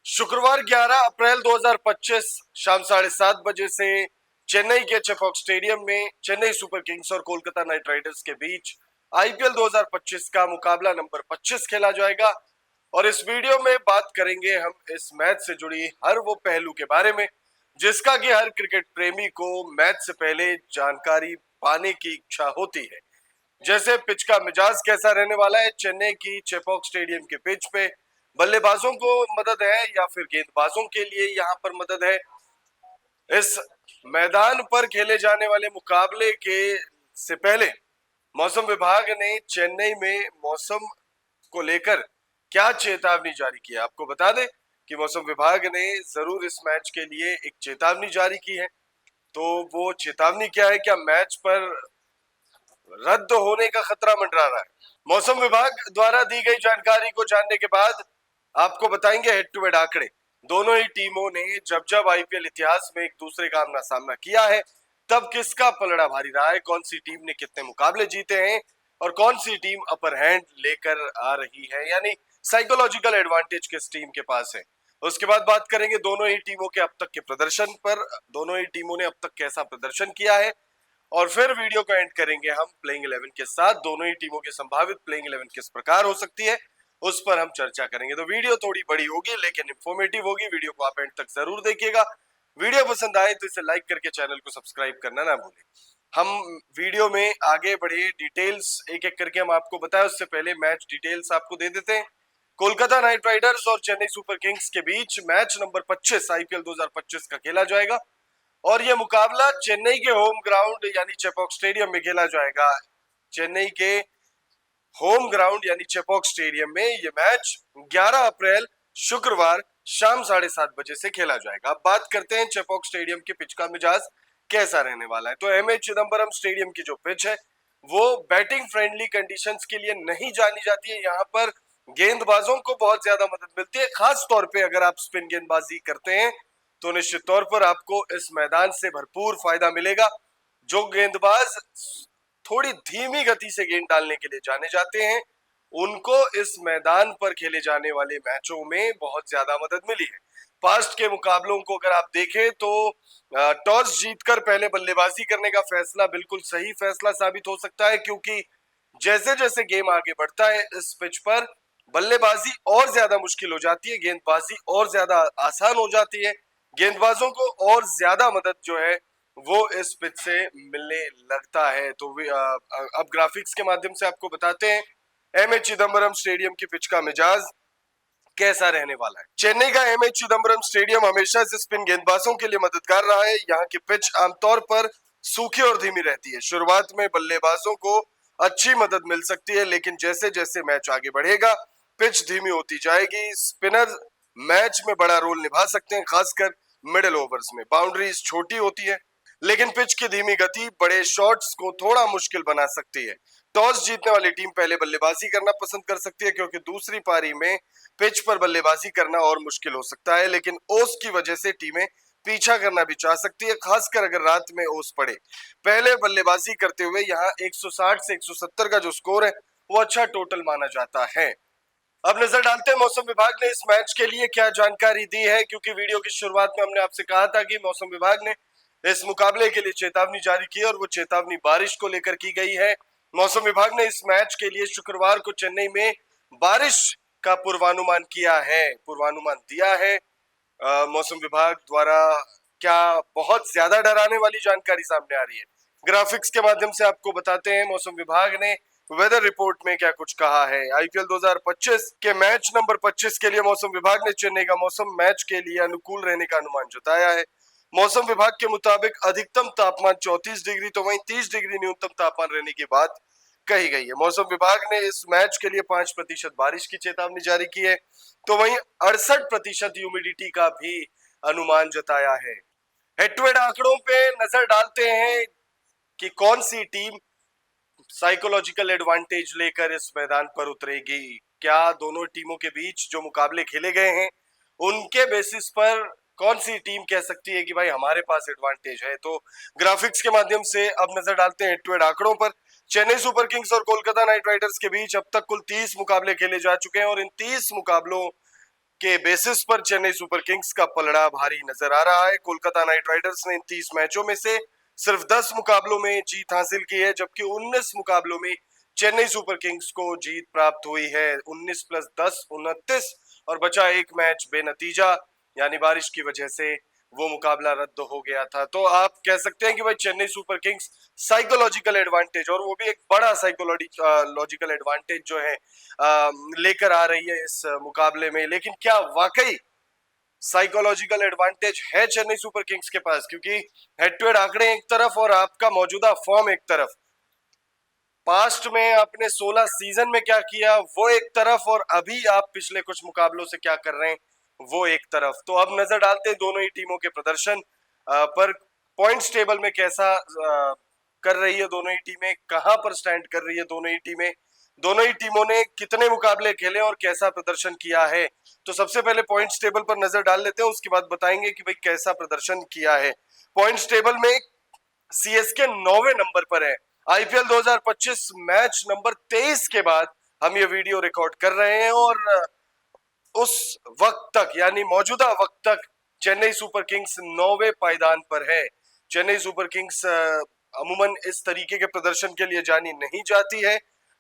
शुक्रवार 11 अप्रैल 2025 शाम 7:30 बजे से चेन्नई के चेपॉक स्टेडियम में चेन्नई सुपर किंग्स और कोलकाता नाइट राइडर्स के बीच आईपीएल 2025 का मुकाबला नंबर 25 खेला जाएगा। और इस वीडियो में बात करेंगे हम इस मैच से जुड़ी हर वो पहलू के बारे में जिसका कि हर क्रिकेट प्रेमी को मैच से पहले जानकारी पाने की इच्छा होती है। जैसे पिच का मिजाज कैसा रहने वाला है, चेन्नई की चेपॉक स्टेडियम के पिच पे बल्लेबाजों को मदद है या फिर गेंदबाजों के लिए यहाँ पर मदद है। इस मैदान पर खेले जाने वाले मुकाबले के से पहले मौसम विभाग ने चेन्नई में मौसम को लेकर क्या चेतावनी जारी की है। आपको बता दें कि मौसम विभाग ने जरूर इस मैच के लिए एक चेतावनी जारी की है। तो वो चेतावनी क्या है, क्या मैच पर रद्द होने का खतरा मंडरा रहा है? मौसम विभाग द्वारा दी गई जानकारी को जानने के बाद आपको बताएंगे हेड टू हेड आंकड़े। दोनों ही टीमों ने जब जब आईपीएल इतिहास में एक दूसरे का आमना सामना किया है तब किसका पलड़ा भारी रहा है, कौन सी टीम ने कितने मुकाबले जीते हैं और कौन सी टीम अपर हैंड लेकर आ रही है, यानी साइकोलॉजिकल एडवांटेज किस टीम के पास है। उसके बाद बात करेंगे दोनों ही टीमों के अब तक के प्रदर्शन पर, दोनों ही टीमों ने अब तक कैसा प्रदर्शन किया है। और फिर वीडियो को एंड करेंगे हम प्लेइंग 11 के साथ। दोनों ही टीमों की संभावित प्लेइंग 11 किस प्रकार हो सकती है उस पर हम चर्चा करेंगे। तो वीडियो थोड़ी बड़ी होगी लेकिन इंफॉर्मेटिव होगी। वीडियो को आप एंड तक जरूर देखिएगा। वीडियो पसंद आए तो इसे लाइक करके चैनल को सब्सक्राइब करना ना भूलें। हम वीडियो में आगे बढ़े, डिटेल्स एक एक करके हम आपको बताएं उससे पहले मैच डिटेल्स आपको दे देते हैं। कोलकाता नाइट राइडर्स और चेन्नई सुपर किंग्स के बीच मैच नंबर 25 आईपीएल 2025 का खेला जाएगा और यह मुकाबला चेन्नई के होम ग्राउंड यानी चेपॉक स्टेडियम में खेला जाएगा। चेन्नई के होम ग्राउंड यानी चेपॉक स्टेडियम में यह मैच 11 अप्रैल शुक्रवार शाम 7:30 बजे से खेला जाएगा। अब बात करते हैं चेपॉक स्टेडियम के पिच का मिजाज कैसा रहने वाला है। तो एमए चिदम्बरम स्टेडियम की जो पिच है वो बैटिंग फ्रेंडली कंडीशंस के लिए नहीं जानी जाती है। यहाँ पर गेंदबाजों को बहुत ज्यादा मदद मिलती है, खास तौर पे अगर आप स्पिन गेंदबाजी करते हैं तो निश्चित तौर पर आपको इस मैदान से भरपूर फायदा मिलेगा। जो गेंदबाज थोड़ी धीमी गति से गेंद डालने के लिए जाने जाते हैं उनको इस मैदान पर खेले जाने वाले मैचों में बहुत ज्यादा मदद मिली है। पास्ट के मुकाबलों को अगर आप देखें तो टॉस जीतकर पहले बल्लेबाजी करने का फैसला बिल्कुल सही फैसला साबित हो सकता है, क्योंकि जैसे जैसे गेम आगे बढ़ता है इस पिच पर बल्लेबाजी और ज्यादा मुश्किल हो जाती है, गेंदबाजी और ज्यादा आसान हो जाती है, गेंदबाजों को और ज्यादा मदद जो है वो इस पिच से मिलने लगता है। तो अब ग्राफिक्स के माध्यम से आपको बताते हैं एमए चिदम्बरम स्टेडियम की पिच का मिजाज कैसा रहने वाला है। चेन्नई का एमए चिदम्बरम स्टेडियम हमेशा से स्पिन गेंदबाजों के लिए मददगार रहा है। यहाँ की पिच आमतौर पर सूखी और धीमी रहती है। शुरुआत में बल्लेबाजों को अच्छी मदद मिल सकती है लेकिन जैसे जैसे मैच आगे बढ़ेगा पिच धीमी होती जाएगी। स्पिनर मैच में बड़ा रोल निभा सकते हैं, खासकर मिडिल ओवर्स में। बाउंड्रीज छोटी होती है लेकिन पिच की धीमी गति बड़े शॉट्स को थोड़ा मुश्किल बना सकती है। टॉस जीतने वाली टीम पहले बल्लेबाजी करना पसंद कर सकती है क्योंकि दूसरी पारी में पिच पर बल्लेबाजी करना और मुश्किल हो सकता है, लेकिन ओस की वजह से टीमें पीछा करना भी चाह सकती है, खासकर अगर रात में ओस पड़े। पहले बल्लेबाजी करते हुए यहाँ 160 से 170 का जो स्कोर है वो अच्छा टोटल माना जाता है। अब नजर डालते हैं मौसम विभाग ने इस मैच के लिए क्या जानकारी दी है, क्योंकि वीडियो की शुरुआत में हमने आपसे कहा था कि मौसम विभाग ने इस मुकाबले के लिए चेतावनी जारी की और वो चेतावनी बारिश को लेकर की गई है। मौसम विभाग ने इस मैच के लिए शुक्रवार को चेन्नई में बारिश का पूर्वानुमान किया है, पूर्वानुमान दिया है मौसम विभाग द्वारा। क्या बहुत ज्यादा डराने वाली जानकारी सामने आ रही है? ग्राफिक्स के माध्यम से आपको बताते हैं मौसम विभाग ने वेदर रिपोर्ट में क्या कुछ कहा है। आईपीएल 2025 के मैच नंबर 25 के लिए मौसम विभाग ने चेन्नई का मौसम मैच के लिए अनुकूल रहने का अनुमान जताया है। मौसम विभाग के मुताबिक अधिकतम तापमान 34 डिग्री तो वहीं 30 डिग्री न्यूनतम तापमान रहने की बात कही गई है। मौसम विभाग ने इस मैच के लिए 5% बारिश की चेतावनी जारी की है तो वहीं 68% ह्यूमिडिटी का भी अनुमान जताया है। हेड टू हेड आंकड़ों पे नजर डालते हैं कि कौन सी टीम साइकोलॉजिकल एडवांटेज लेकर इस मैदान पर उतरेगी। क्या दोनों टीमों के बीच जो मुकाबले खेले गए हैं उनके बेसिस पर कौन सी टीम कह सकती है कि भाई हमारे पास एडवांटेज है? तो ग्राफिक्स के माध्यम से अब नजर डालते हैं हेड टू हेड आंकड़ों पर। चेन्नई सुपर किंग्स और कोलकाता नाइट राइडर्स के बीच अब तक कुल 30 मुकाबले खेले जा चुके हैं और इन 30 मुकाबलों के बेसिस पर चेन्नई सुपर किंग्स का पलड़ा भारी नजर आ रहा है। कोलकाता नाइट राइडर्स ने इन 30 मैचों में से सिर्फ 10 मुकाबलों में जीत हासिल की है, जबकि 19 मुकाबलों में चेन्नई सुपर किंग्स को जीत प्राप्त हुई है। 19 प्लस 10 29 और बचा एक मैच बेनतीजा, यानी बारिश की वजह से वो मुकाबला रद्द हो गया था। तो आप कह सकते हैं कि भाई Chennai super Kings psychological advantage, और वो भी एक बड़ा साइकोलॉजिकल एडवांटेज जो है लेकर आ रही है इस मुकाबले में। लेकिन क्या वाकई साइकोलॉजिकल एडवांटेज है चेन्नई सुपर किंग्स के पास? क्योंकि हेड टू हेड आंकड़े एक तरफ और आपका मौजूदा फॉर्म एक तरफ, पास्ट में आपने 16 सीजन में क्या किया वो एक तरफ, और अभी आप पिछले कुछ मुकाबलों से क्या कर रहे हैं वो एक तरफ। तो अब नजर डालते हैं दोनों ही टीमों के प्रदर्शन पर। पॉइंट्स टेबल में कैसा कर रही है दोनों ही टीमें, कहां पर स्टैंड कर रही है दोनों ही टीमें, दोनों ही टीमों ने कितने मुकाबले खेले और कैसा प्रदर्शन किया है। तो सबसे पहले पॉइंट्स टेबल पर नजर डाल लेते हैं, उसके बाद बताएंगे कि भाई कैसा प्रदर्शन किया है। पॉइंट्स टेबल में सीएसके 9वें नंबर पर है। आईपीएल 2025 मैच नंबर 23 के बाद हम ये वीडियो रिकॉर्ड कर रहे हैं, और उस वक्त तक यानी मौजूदा वक्त तक चेन्नई सुपर किंग्स 9वें पायदान पर है। चेन्नई सुपर किंग्स अमूमन इस तरीके के प्रदर्शन के लिए जानी नहीं जाती है।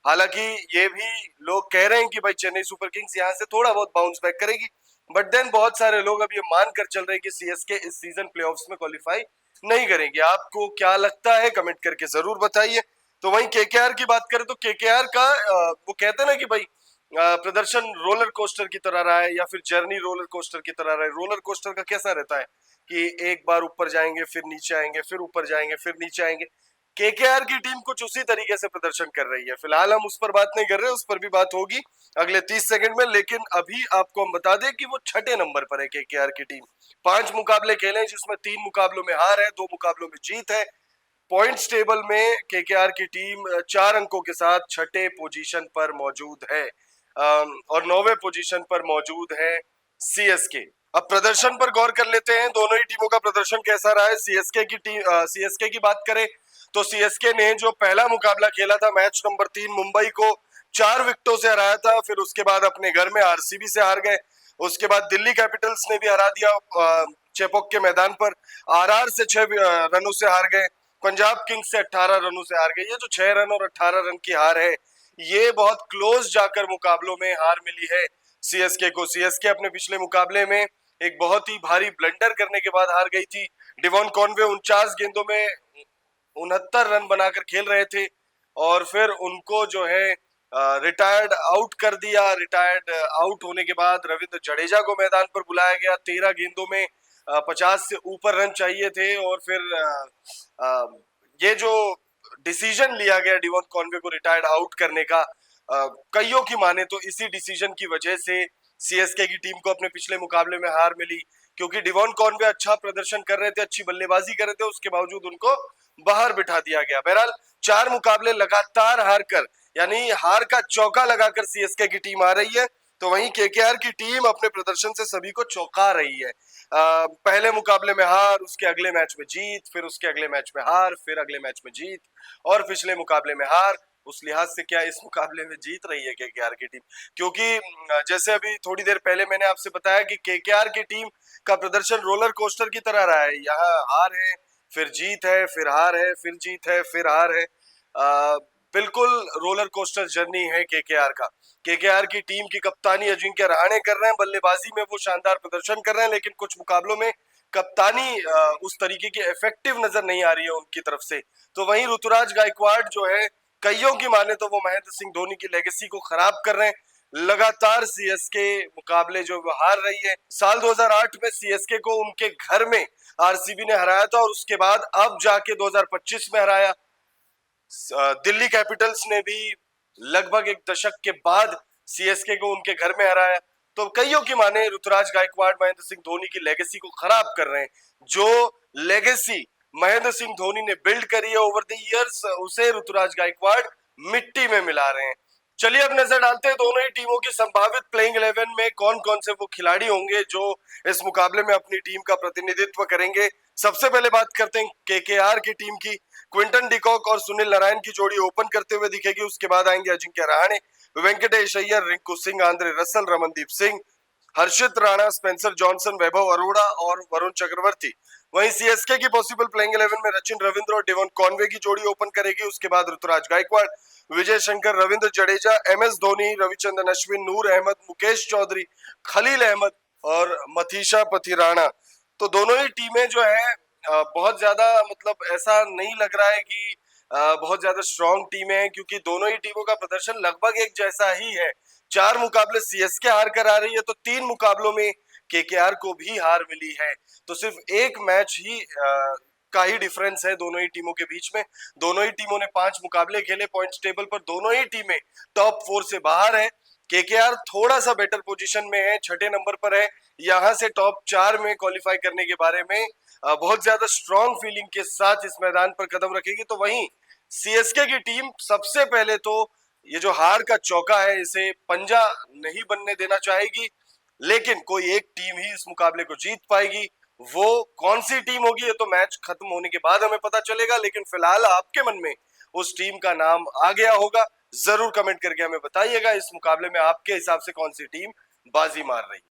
हालांकि ये भी लोग कह रहे हैं कि भाई चेन्नई सुपर किंग्स यहाँ से थोड़ा बहुत बाउंस बैक करेगी, बट देन बहुत सारे लोग अब ये मान कर चल रहे हैं कि सीएसके इस सीजन प्लेऑफ्स में क्वालिफाई नहीं करेंगे। आपको क्या लगता है कमेंट करके जरूर बताइए। तो वहीं केकेआर की बात करें तो केकेआर का वो कहते हैं ना कि भाई प्रदर्शन रोलर कोस्टर की तरह रहा है, या फिर जर्नी रोलर कोस्टर की तरह रहा है। रोलर कोस्टर का कैसा रहता है कि एक बार ऊपर जाएंगे फिर नीचे आएंगे, फिर ऊपर जाएंगे फिर नीचे आएंगे। केकेआर की टीम कुछ उसी तरीके से प्रदर्शन कर रही है। फिलहाल हम उस पर बात नहीं कर रहे, उस पर भी बात होगी अगले 30 सेकंड में। लेकिन अभी आपको हम बता दें कि वो 6ठे नंबर पर है केकेआर की टीम। 5 मुकाबले खेले जिसमें 3 मुकाबलों में हार है, 2 मुकाबलों में जीत है। पॉइंट्स टेबल में केकेआर की टीम 4 अंकों के साथ 6ठे पोजीशन पर मौजूद है, और 9वें पोजीशन पर मौजूद है सीएसके। अब प्रदर्शन पर गौर कर लेते हैं, दोनों ही टीमों का प्रदर्शन कैसा रहा है। सीएसके की बात करें तो सीएसके ने जो पहला मुकाबला खेला था मैच नंबर 3 मुंबई को 4 विकेटों से हराया था, फिर उसके बाद अपने घर में आरसीबी से हार गए। उसके बाद दिल्ली कैपिटल्स ने भी हरा दिया चेपॉक के मैदान पर। आरआर से 6 रनों से हार गए। पंजाब किंग्स से 18 रनों से हार गए। ये जो 6 रन और 18 रन की हार है, ये बहुत क्लोज जाकर मुकाबलों में हार मिली है सीएसके को। सीएसके अपने पिछले मुकाबले में एक बहुत ही भारी ब्लंडर करने के बाद हार गई थी। डिवॉन कॉनवे 49 गेंदों में 69 रन बनाकर खेल रहे थे, और फिर उनको जो है रिटायर्ड आउट कर दिया। रिटायर्ड आउट होने के बाद रविंद्र जडेजा को मैदान पर बुलाया गया। 13 गेंदों में 50 से ऊपर रन चाहिए थे, और फिर ये जो डिसीजन लिया गया डिवॉन कॉनवे को रिटायर्ड आउट करने का, कईयों की माने तो इसी डिसीजन की वजह से सीएसके की टीम को अपने पिछले मुकाबले में हार मिली, क्योंकि डिवॉन कॉनवे अच्छा प्रदर्शन कर रहे थे, अच्छी बल्लेबाजी कर रहे थे, उसके बावजूद उनको बाहर बिठा दिया गया। बहरहाल 4 मुकाबले लगातार हार कर, यानी हार का चौका लगाकर सीएसके की टीम आ रही है। तो वहीं केकेआर की टीम अपने प्रदर्शन से सभी को चौंका रही है। पहले मुकाबले में हार, उसके अगले मैच में जीत, फिर उसके अगले मैच में हार, फिर अगले मैच में जीत, और पिछले मुकाबले में हार। उस लिहाज से क्या इस मुकाबले में जीत रही है केकेआर की टीम? क्योंकि जैसे अभी थोड़ी देर पहले मैंने आपसे बताया कि केकेआर की टीम का प्रदर्शन रोलर कोस्टर की तरह रहा है। यहाँ हार है, फिर जीत है, फिर हार है, फिर जीत है, फिर हार है। बिल्कुल रोलर कोस्टर जर्नी है केकेआर का। केकेआर की टीम की कप्तानी अजिंक्य रहाणे कर रहे हैं। बल्लेबाजी में वो शानदार प्रदर्शन कर रहे हैं, लेकिन कुछ मुकाबलों में कप्तानी उस तरीके की इफेक्टिव नजर नहीं आ रही है उनकी तरफ से। तो वहीं ऋतुराज गायकवाड़ जो है, कईयों की माने तो वो महेंद्र सिंह धोनी की लेगेसी को खराब कर रहे हैं। लगातार सीएसके मुकाबले जो हार रही है। साल 2008 में सीएसके को उनके घर में आरसीबी ने हराया था, और उसके बाद अब जाके 2025 में हराया। दिल्ली कैपिटल्स ने भी लगभग एक दशक के बाद सीएसके को उनके घर में हराया। तो कईयों की माने ऋतुराज गायकवाड़ महेंद्र सिंह धोनी की लेगेसी को खराब कर रहे हैं। जो लेगेसी महेंद्र सिंह धोनी ने बिल्ड करी है ओवर द इयर्स, उसे ऋतुराज गायकवाड़ मिट्टी में मिला रहे हैं। चलिए अब नजर डालते हैं दोनों ही टीमों की संभावित प्लेइंग 11 में कौन कौन से वो खिलाड़ी होंगे जो इस मुकाबले में अपनी टीम का प्रतिनिधित्व करेंगे। सबसे पहले बात करते हैं केकेआर की टीम की। क्विंटन डिकॉक और सुनील नारायण की जोड़ी ओपन करते हुए दिखेगी। उसके बाद आएंगे अजिंक्य रहाणे, वेंकटेश अय्यर, रिंकू सिंह, आंद्रे रसल, रमनदीप सिंह, हर्षित राणा, स्पेंसर जॉनसन, वैभव अरोड़ा और वरुण चक्रवर्ती। वहीं सीएसके की पॉसिबल प्लेइंग 11 में सचिन रविंद्र और डेवन कॉनवे की जोड़ी ओपन करेगी। उसके बाद ऋतुराज गायकवाड़, विजय शंकर, रविंद्र जडेजा, एमएस धोनी, रविचंद्रन अश्विन, नूर अहमद, मुकेश चौधरी, खलील अहमद और मथीशा पथिराणा। तो दोनों ही टीमें जो है बहुत ज्यादा मतलब ऐसा नहीं लग रहा है कि बहुत ज्यादा स्ट्रॉन्ग टीमें हैं, क्योंकि दोनों ही टीमों का प्रदर्शन लगभग एक जैसा ही है। 4 मुकाबले सीएसके हार कर आ रही है, तो 3 मुकाबलों में केकेआर को भी हार मिली है। तो सिर्फ एक मैच ही का ही डिफरेंस है दोनों ही टीमों के बीच में। दोनों ही टीमों ने 5 मुकाबले खेले। पॉइंट्स टेबल पर दोनों ही टीमें टॉप 4 से बाहर है। केकेआर थोड़ा सा बेटर पोजीशन में है, 6ठे नंबर पर है। यहां से टॉप 4 में क्वालिफाई करने के बारे में बहुत ज्यादा स्ट्रॉन्ग फीलिंग के साथ इस मैदान पर कदम रखेगी। तो वहीं सीएसके की टीम सबसे पहले तो ये जो हार का चौका है इसे पंजा नहीं बनने देना चाहेगी, लेकिन कोई एक टीम ही इस मुकाबले को जीत पाएगी। वो कौन सी टीम होगी ये तो मैच खत्म होने के बाद हमें पता चलेगा, लेकिन फिलहाल आपके मन में उस टीम का नाम आ गया होगा। जरूर कमेंट करके हमें बताइएगा इस मुकाबले में आपके हिसाब से कौन सी टीम बाजी मार रही है।